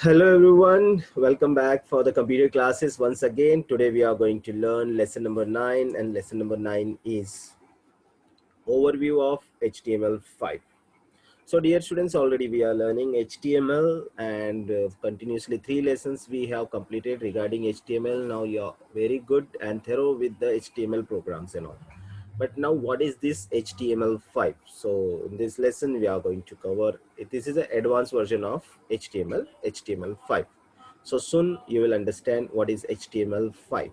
Hello everyone, welcome back for the computer classes once again. Today we are going to learn lesson number 9, and lesson number 9 is overview of HTML5. So dear students, already we are learning HTML and continuously 3 lessons we have completed regarding HTML. Now you are very good and thorough with the HTML programs and all. But now what is this HTML5? So in this lesson we are going to cover it. This is an advanced version of HTML5. So soon you will understand what is HTML5.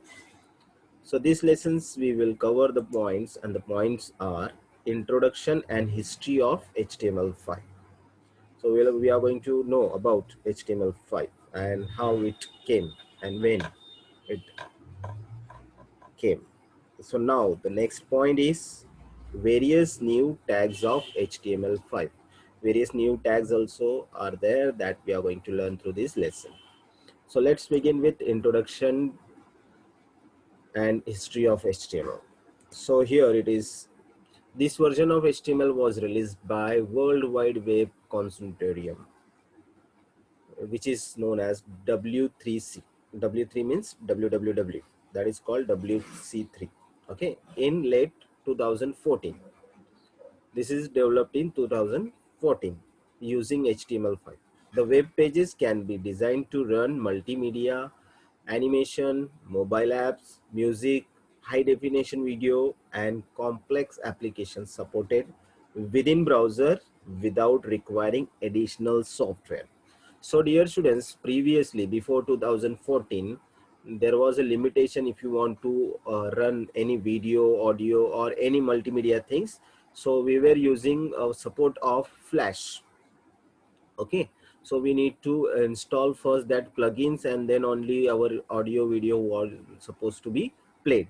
So these lessons we will cover the points, and the points are introduction and history of HTML5. So we are going to know about HTML5 and how it came and when it came. So now the next point is various new tags of HTML5. Various new tags also are there that we are going to learn through this lesson. So let's begin with introduction and history of HTML. So here it is. This version of HTML was released by World Wide Web Consortium, which is known as W3C. W3 means www. That is called WC3. Okay, in late 2014. This is developed in 2014 using HTML5. The web pages can be designed to run multimedia, animation, mobile apps, music, high definition video, and complex applications supported within browser without requiring additional software. So dear students, previously before 2014, there was a limitation if you want to run any video, audio, or any multimedia things. So we were using support of Flash. Okay, so we need to install first that plugins, and then only our audio video was supposed to be played.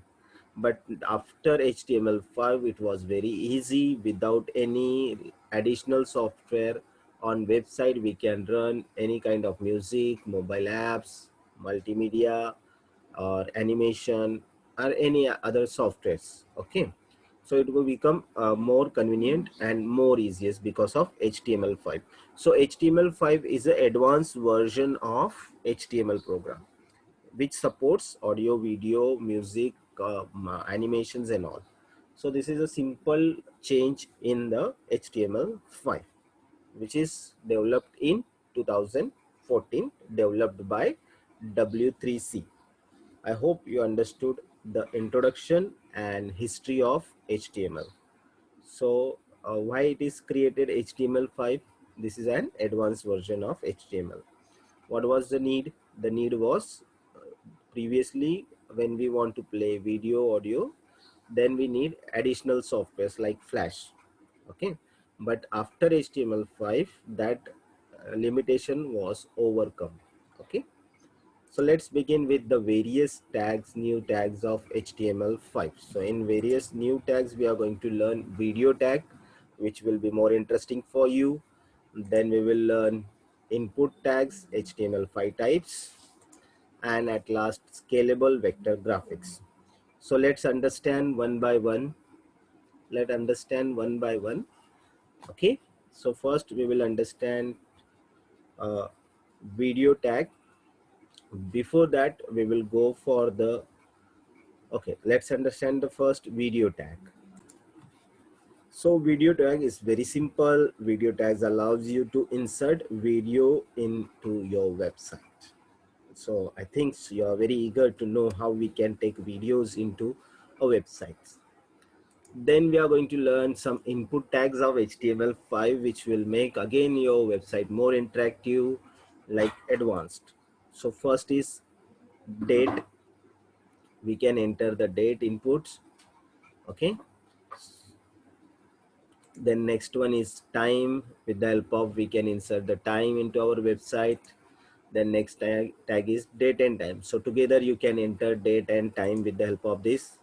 But after HTML5 it was very easy. Without any additional software on website, we can run any kind of music, mobile apps, multimedia, or animation, or any other softwares. Okay, so it will become more convenient and more easiest because of HTML5. So HTML5 is an advanced version of HTML program which supports audio, video, music, animations and all. So this is a simple change in the HTML5, which is developed in 2014, developed by W3C. I hope you understood the introduction and history of HTML. So why it is created HTML5? This is an advanced version of HTML. What was the need? The need was previously when we want to play video, audio, then we need additional softwares like Flash. Okay, but after HTML5 that limitation was overcome. Okay, so let's begin with the various tags, new tags of HTML5. So in various new tags, we are going to learn video tag, which will be more interesting for you. Then we will learn input tags, HTML5 types, and at last scalable vector graphics. So let's understand one by one. Let's understand one by one. Okay. So first we will understand uh, video tag. Before that, we will go for the, okay, let's understand the first video tag. So video tag is very simple. Video tags allows you to insert video into your website. So I think you are very eager to know how we can take videos into a website. Then we are going to learn some input tags of HTML5, which will make again your website more interactive, like advanced. So first is date. We can enter the date inputs. Okay, then next one is time. With the help of, we can insert the time into our website. Then next tag is date and time. So together you can enter date and time with the help of this.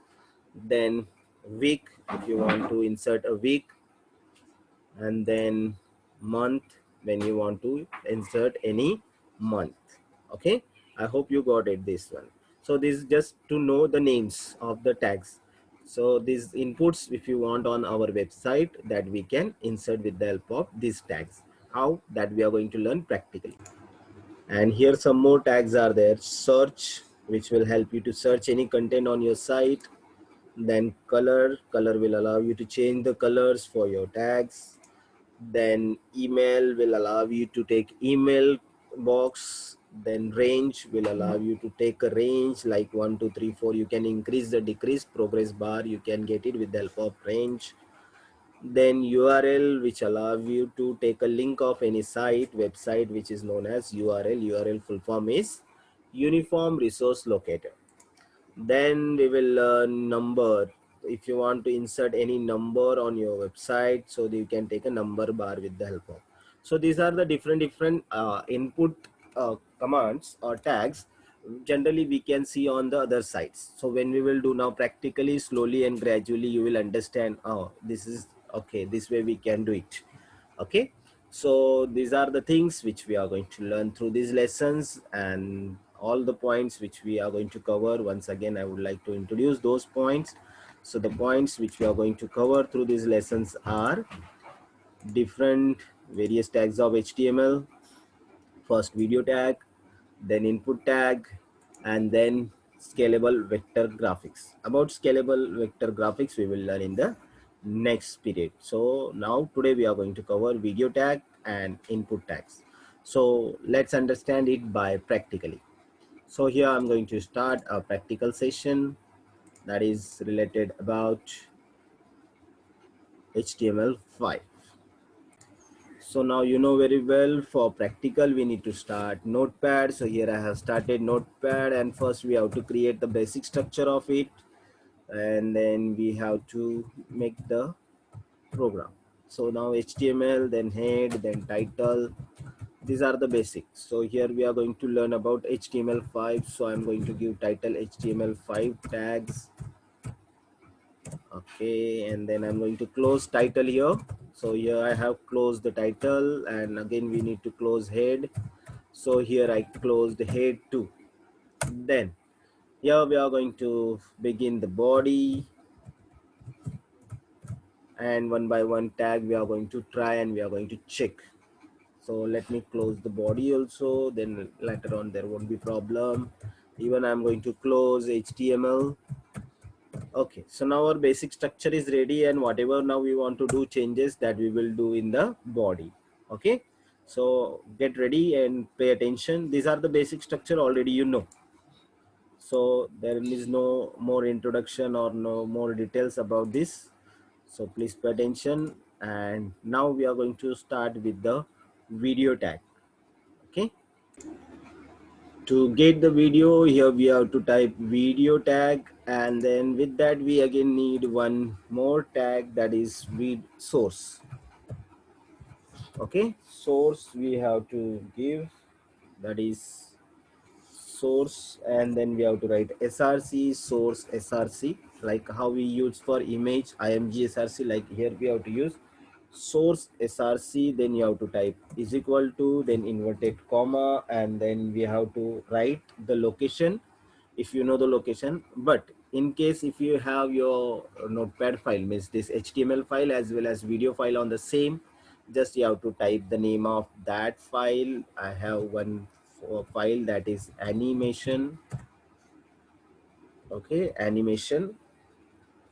Then week, if you want to insert a week. And then month, when you want to insert any month. Okay, I hope you got it, this one. So this is just to know the names of the tags. So these inputs, if you want on our website, that we can insert with the help of these tags. How? That we are going to learn practically. And here some more tags are there. Search, which will help you to search any content on your site. Then color will allow you to change the colors for your tags. Then email will allow you to take email box. Then range will allow you to take a range like 1 2 3 4. You can increase the decrease progress bar, you can get it with the help of range. Then URL, which allow you to take a link of any site website, which is known as URL full form is uniform resource locator. Then we will learn number. If you want to insert any number on your website, so that you can take a number bar with the help of. So these are the different input commands or tags generally we can see on the other sites. So when we will do now practically, slowly and gradually, you will understand, oh, this is okay, this way we can do it. Okay, so these are the things which we are going to learn through these lessons, and all the points which we are going to cover. Once again, I would like to introduce those points. So the points which we are going to cover through these lessons are different various tags of HTML. First video tag, then input tag, and then scalable vector graphics. About scalable vector graphics we will learn in the next period. So now today we are going to cover video tag and input tags. So let's understand it by practically. So here I'm going to start a practical session that is related about HTML5. So now you know very well, for practical we need to start Notepad. So here I have started Notepad, and first we have to create the basic structure of it, and then we have to make the program. So now HTML, then head, then title. These are the basics. So here we are going to learn about HTML5. So I'm going to give title HTML5 tags. Okay, and then I'm going to close title here. So here I have closed the title, and again we need to close head. So here I closed head too. Then here we are going to begin the body, and one by one tag we are going to try and we are going to check. So let me close the body also, then later on there won't be problem. Even I'm going to close HTML. Okay, so now our basic structure is ready, and whatever now we want to do changes, that we will do in the body. Okay, so get ready and pay attention. These are the basic structure already you know. So there is no more introduction or no more details about this. So please pay attention. And now we are going to start with the video tag. Okay, to get the video, here we have to type video tag, and then with that we again need one more tag, that is vid source. Okay, source we have to give, that is source, and then we have to write src source src, like how we use for image img src. Like here we have to use source src, then you have to type is equal to, then inverted comma, and then we have to write the location if you know the location. But in case if you have your notepad file, means this html file as well as video file on the same, just you have to type the name of that file. I have one file that is animation. Okay, animation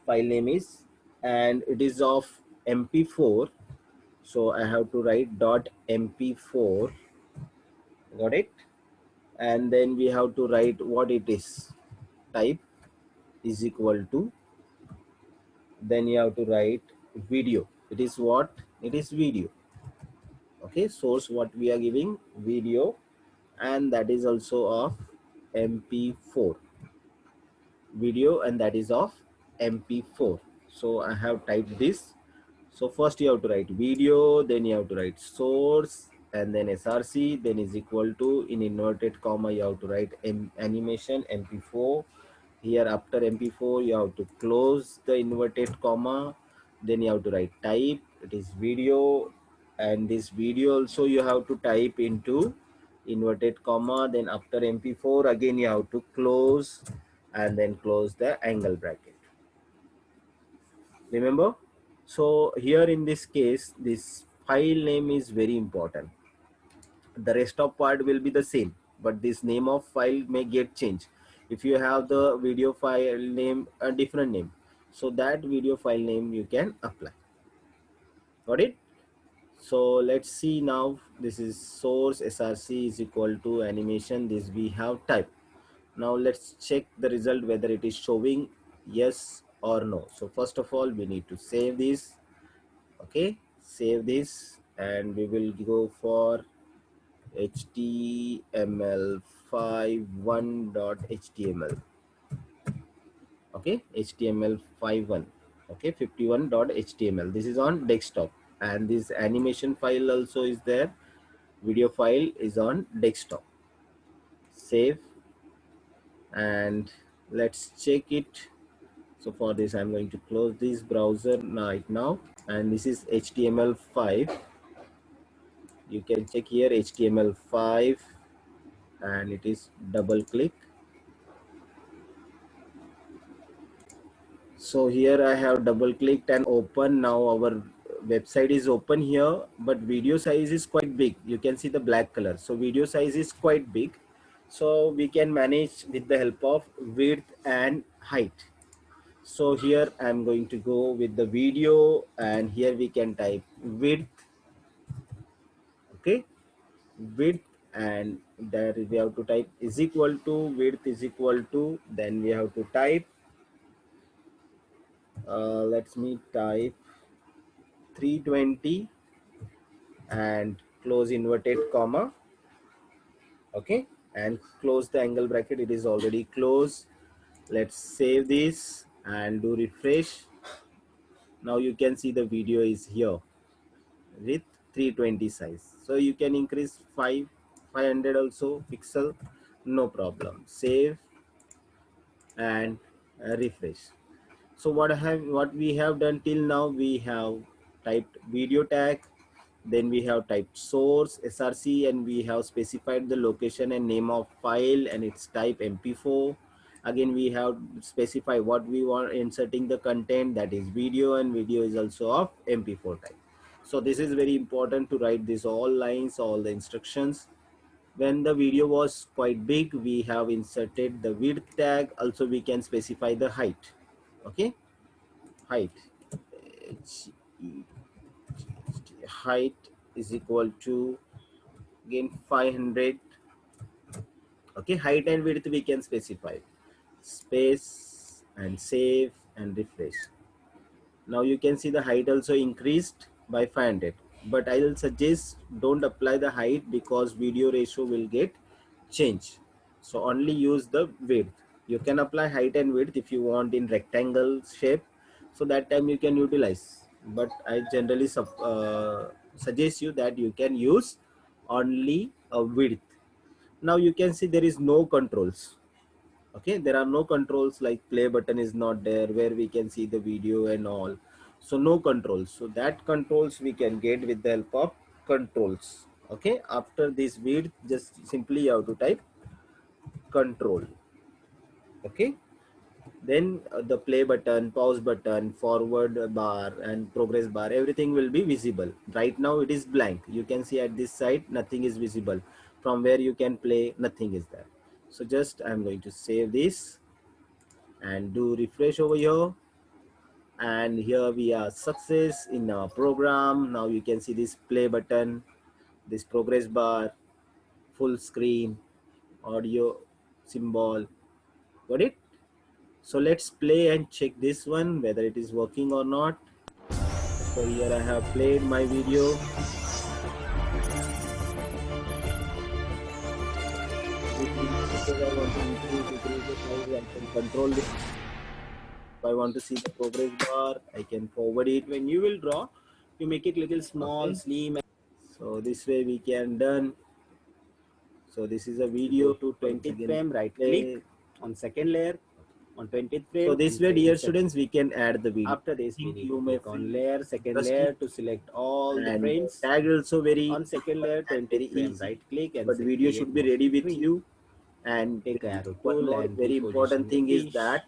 file name is, and it is of mp4. So I have to write dot mp4. Got it? And then we have to write what it is. Type is equal to, then you have to write video. It is what? It is video. Okay, source what we are giving, video, and that is also of mp4 video, and that is of mp4. So I have typed this. So first you have to write video, then you have to write source, and then src, then is equal to, in inverted comma you have to write animation mp4. Here after mp4 you have to close the inverted comma, then you have to write type, it is video, and this video also you have to type into inverted comma, then after mp4 again you have to close, and then close the angle bracket. Remember? So here in this case, this file name is very important. The rest of part will be the same, but this name of file may get changed. If you have the video file name a different name, so that video file name you can apply. Got it? So let's see now. This is source src is equal to animation. This we have type. Now let's check the result whether it is showing yes or no. So first of all we need to save this. Okay, save this, and we will go for html51.html. Okay, html51. Okay, 51.html. This is on desktop, and this animation file also is there. Video file is on desktop. Save, and let's check it. So for this I'm going to close this browser right now, and this is html5. You can check here html5, and it is double click. So here I have double clicked and open. Now our website is open here, but video size is quite big. You can see the black color. So video size is quite big. So we can manage with the help of width and height. So here I'm going to go with the video, and here we can type width. Okay, width, and there we have to type is equal to width is equal to, then we have to type let me type 320 and close inverted comma. Okay, and close the angle bracket. It is already closed. Let's save this and do refresh. Now you can see the video is here with 320 size. So you can increase 500 also pixel, no problem. Save and refresh. So what we have done till now, we have typed video tag, then we have typed source src, and we have specified the location and name of file, and its type mp4. Again we have specified what we want inserting the content, that is video, and video is also of mp4 type. So this is very important to write this all lines, all the instructions. When the video was quite big, we have inserted the width tag. Also we can specify the height. Okay, height, height is equal to again 500. Okay, height and width we can specify. Space and save and refresh. Now you can see the height also increased by 500, but I will suggest don't apply the height because video ratio will get changed. So only use the width. You can apply height and width if you want in rectangle shape, so that time you can utilize, but I generally suggest you that you can use only a width. Now you can see there is no controls. Okay, there are no controls, like play button is not there where we can see the video and all. So no controls. So that controls we can get with the help of controls. Okay, after this width, just simply you have to type control. Okay, then the play button, pause button, forward bar and progress bar, everything will be visible. Right now it is blank. You can see at this side nothing is visible. From where you can play, nothing is there. So just I'm going to save this and do refresh over here, and here we are success in our program. Now you can see this play button, this progress bar, full screen, audio symbol. Got it? So let's play and check this one whether it is working or not. So here I have played my video. Because I want to increase the size, I can control this. If I want to see the progress bar, I can forward it. When you will draw, you make it little small, slim. So this way we can done. So this is a video to 20th frame, right click on second layer on 20th frame. So this way, dear students, we can add the video. After this, we need to click on layer, second layer to select all the frames. Tag also very on second layer, 20 frame, right click, and but video should be ready with you. And take arrow tool, and very important thing is that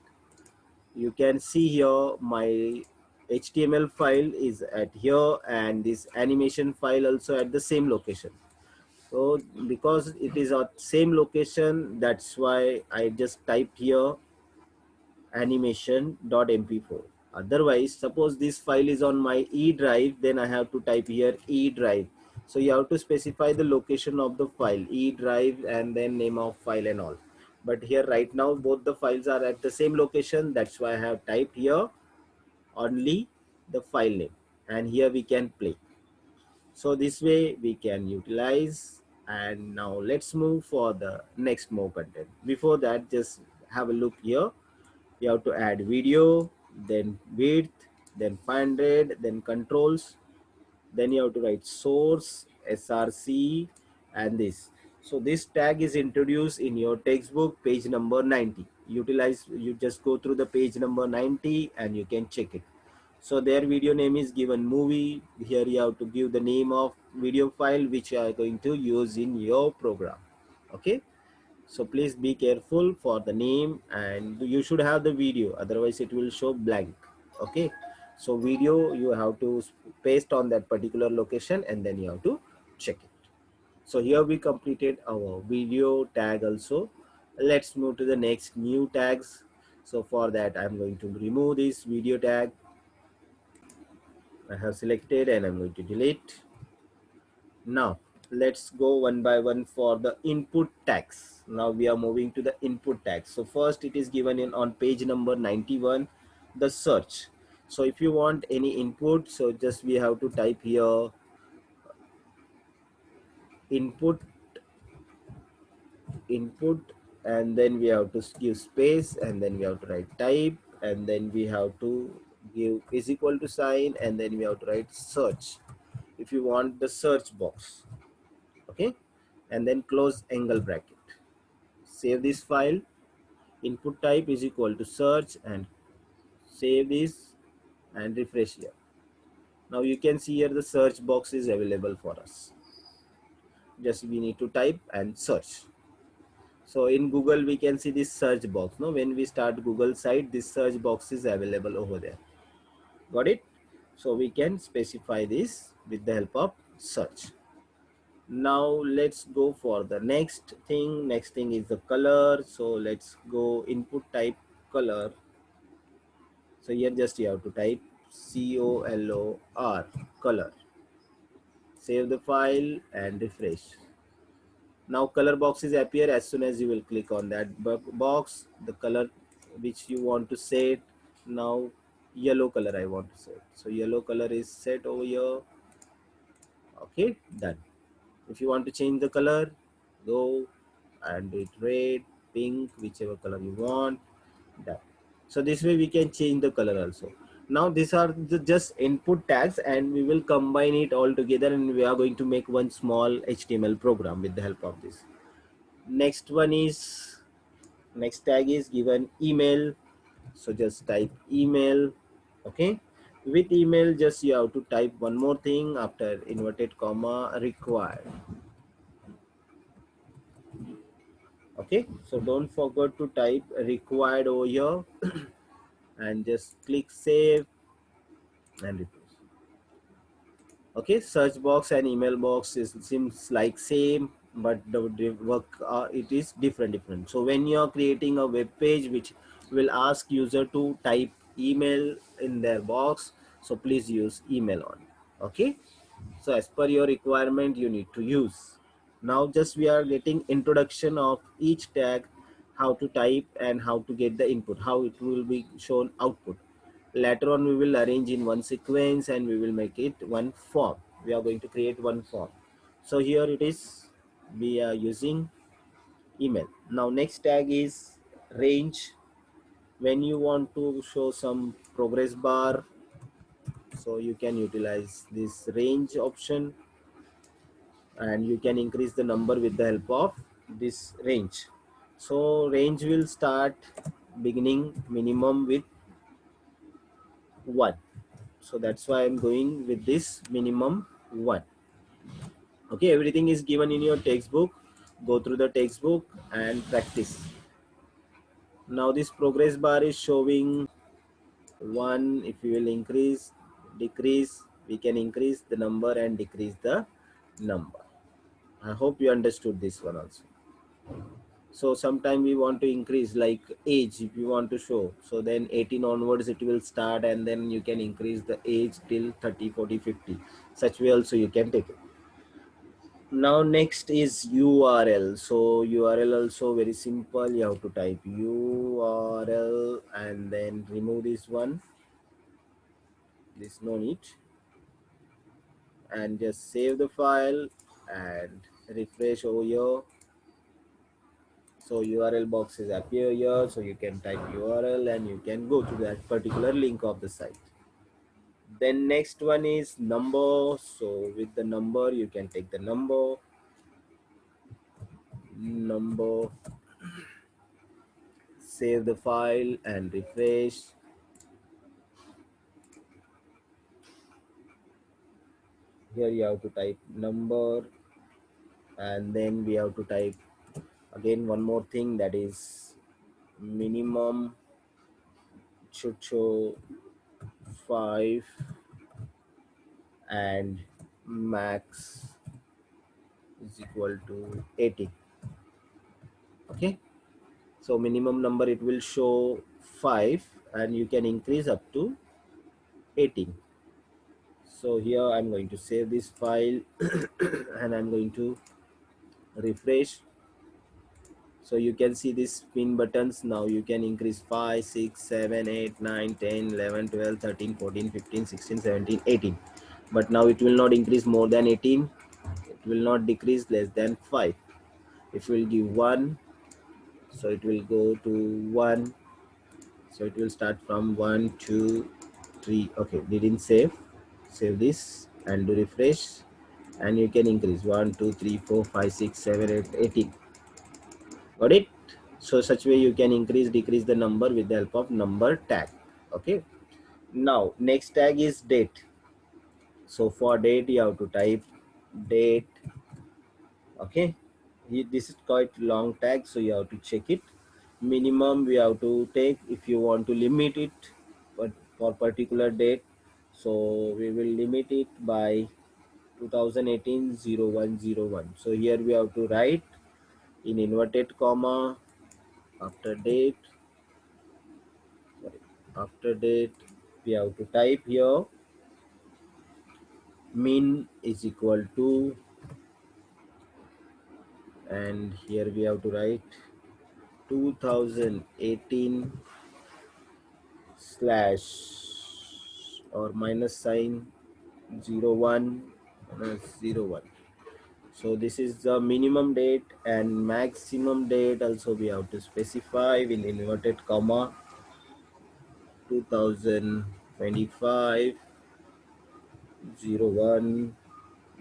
you can see here my HTML file is at here, and this animation file also at the same location. So because it is at same location, that's why I just typed here animation.mp4. Otherwise, suppose this file is on my E drive, then I have to type here E drive. So you have to specify the location of the file, E drive, and then name of file and all. But here right now, both the files are at the same location. That's why I have typed here only the file name, and here we can play. So this way we can utilize. And now let's move for the next more content. Before that, just have a look here. You have to add video, then width, then 500, then controls, then you have to write source, src, and this. So this tag is introduced in your textbook page number 90. Utilize, you just go through the page number 90 and you can check it. So their video name is given movie. Here you have to give the name of video file which you are going to use in your program. Okay, so please be careful for the name, and you should have the video, otherwise it will show blank. Okay, so video you have to paste on that particular location and then you have to check it. So here we completed our video tag also. Let's move to the next new tags. So for that I'm going to remove this video tag. I have selected and I'm going to delete. Now let's go one by one for the input tags. Now we are moving to the input tags. So first it is given in on page number 91, the search. So if you want any input, so just we have to type here input, input, and then we have to give space, and then we have to write type, and then we have to give is equal to sign, and then we have to write search if you want the search box. Okay, and then close angle bracket. Save this file. Input type is equal to search, and save this and refresh here. Now you can see here the search box is available for us. Just we need to type and search. So in Google we can see this search box. No, when we start Google site, this search box is available over there. Got it? So we can specify this with the help of search. Now let's go for the next thing. Next thing is the color. So let's go input type color. So here just you have to type color, color. Save the file and refresh. Now color boxes appear as soon as you will click on that box. The color which you want to set, now yellow color I want to set. So yellow color is set over here. Okay, done. If you want to change the color, go and do it red, pink, whichever color you want. Done. So this way we can change the color also. Now these are the just input tags, and we will combine it all together, and we are going to make one small HTML program with the help of this. Next one is, next tag is given email. So just type email. Okay, with email just you have to type one more thing after inverted comma, required. Okay, so don't forget to type required over here and just click save and refresh. Okay, search box and email box is seems like same, but the work it is different. So when you are creating a web page which will ask user to type email in their box, so please use email on. Okay, so as per your requirement you need to use. Now just we are getting introduction of each tag, how to type and how to get the input, how it will be shown output. Later on we will arrange in one sequence and we will make it one form. We are going to create one form. So here it is, we are using email. Now next tag is range. When you want to show some progress bar, so you can utilize this range option, and you can increase the number with the help of this range. So range will start beginning minimum with 1. So that's why I'm going with this minimum 1. Okay, everything is given in your textbook. Go through the textbook and practice. Now this progress bar is showing 1. If you will increase, decrease, we can increase the number and decrease the number. I hope you understood this one also. So sometime we want to increase like age if you want to show. So then 18 onwards it will start, and then you can increase the age till 30, 40, 50. Such way also you can take it. Now next is URL. So URL also very simple. You have to type URL and then remove this one. This no need. And just save the file and refresh over here. So URL boxes appear here, so you can type URL and you can go to that particular link of the site. Then next one is number. So with the number you can take the number, save the file and refresh. Here you have to type number, and then we have to type again one more thing, that is minimum should show 5 and max is equal to 80. Okay, so minimum number it will show 5 and you can increase up to 18. So here I'm going to save this file and I'm going to refresh. So you can see these pin buttons. Now you can increase 5, 6, 7, 8, 9, 10, 11, 12, 13, 14, 15, 16, 17, 18. But now it will not increase more than 18. It will not decrease less than 5. If we will give 1, so it will go to 1. So it will start from 1, 2, 3. Okay, didn't save. Save this and do refresh. And you can increase 1, 2, 3, 4, 5, 6, 7, 8, 18. Got it? So such way you can increase, decrease the number with the help of number tag. Okay. Now next tag is date. So for date you have to type date. Okay. This is quite long tag, so you have to check it. Minimum we have to take if you want to limit it, but for particular date. So we will limit it by 2018-0101. So here we have to write in inverted comma after date. After date we have to type here min is equal to, and here we have to write 2018 slash or minus sign 01 minus 01. So this is the minimum date, and maximum date also we have to specify in inverted comma 2025 01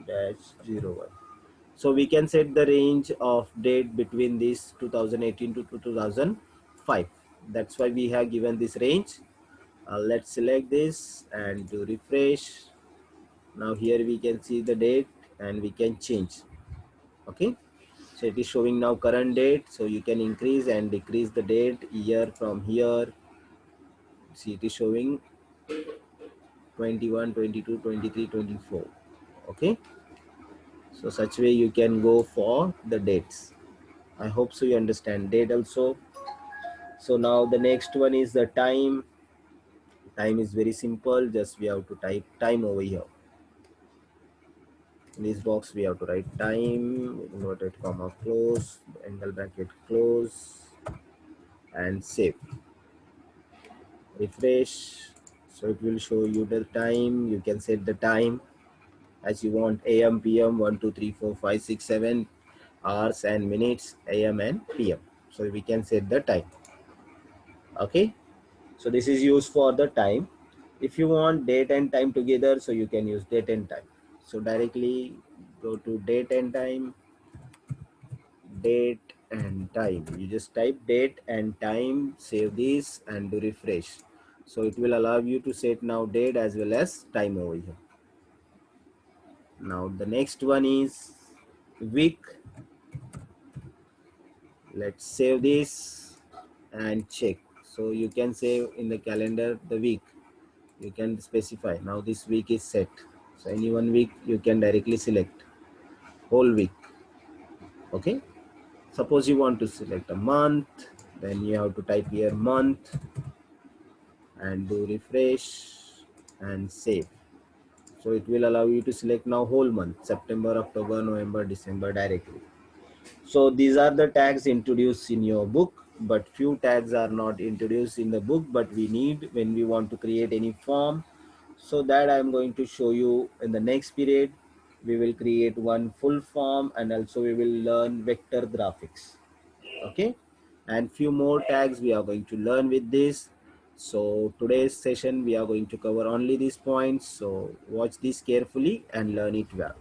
dash 01. So we can set the range of date between this 2018 to 2005. That's why we have given this range. Let's select this and do refresh. Now here we can see the date and we can change. Okay, so it is showing now current date, so you can increase and decrease the date year from here. See, it is showing 21, 22, 23, 24. Okay, so such way you can go for the dates. I hope so you understand date also. So now the next one is the time. Time is very simple, just we have to type time over here. In this box we have to write time, inverted comma close, angle bracket close, and save. Refresh. So it will show you the time. You can set the time as you want, AM, PM, 1, 2, 3, 4, 5, 6, 7 hours and minutes, AM and PM. So we can set the time. Okay, so this is used for the time. If you want date and time together, so you can use date and time. So directly go to date and time, date and time. You just type date and time, save this and do refresh. So it will allow you to set now date as well as time over here. Now the next one is week. Let's save this and check. So you can save in the calendar the week. You can specify now this week is set. So any one week you can directly select whole week. Okay, suppose you want to select a month, then you have to type here month and do refresh and save. So it will allow you to select now whole month, September, October, November, December directly. So these are the tags introduced in your book, but few tags are not introduced in the book, but we need when we want to create any form. So that I'm going to show you in the next period. We will create one full form, and also we will learn vector graphics. Okay, and few more tags we are going to learn with this. So today's session we are going to cover only these points. So watch this carefully and learn it well.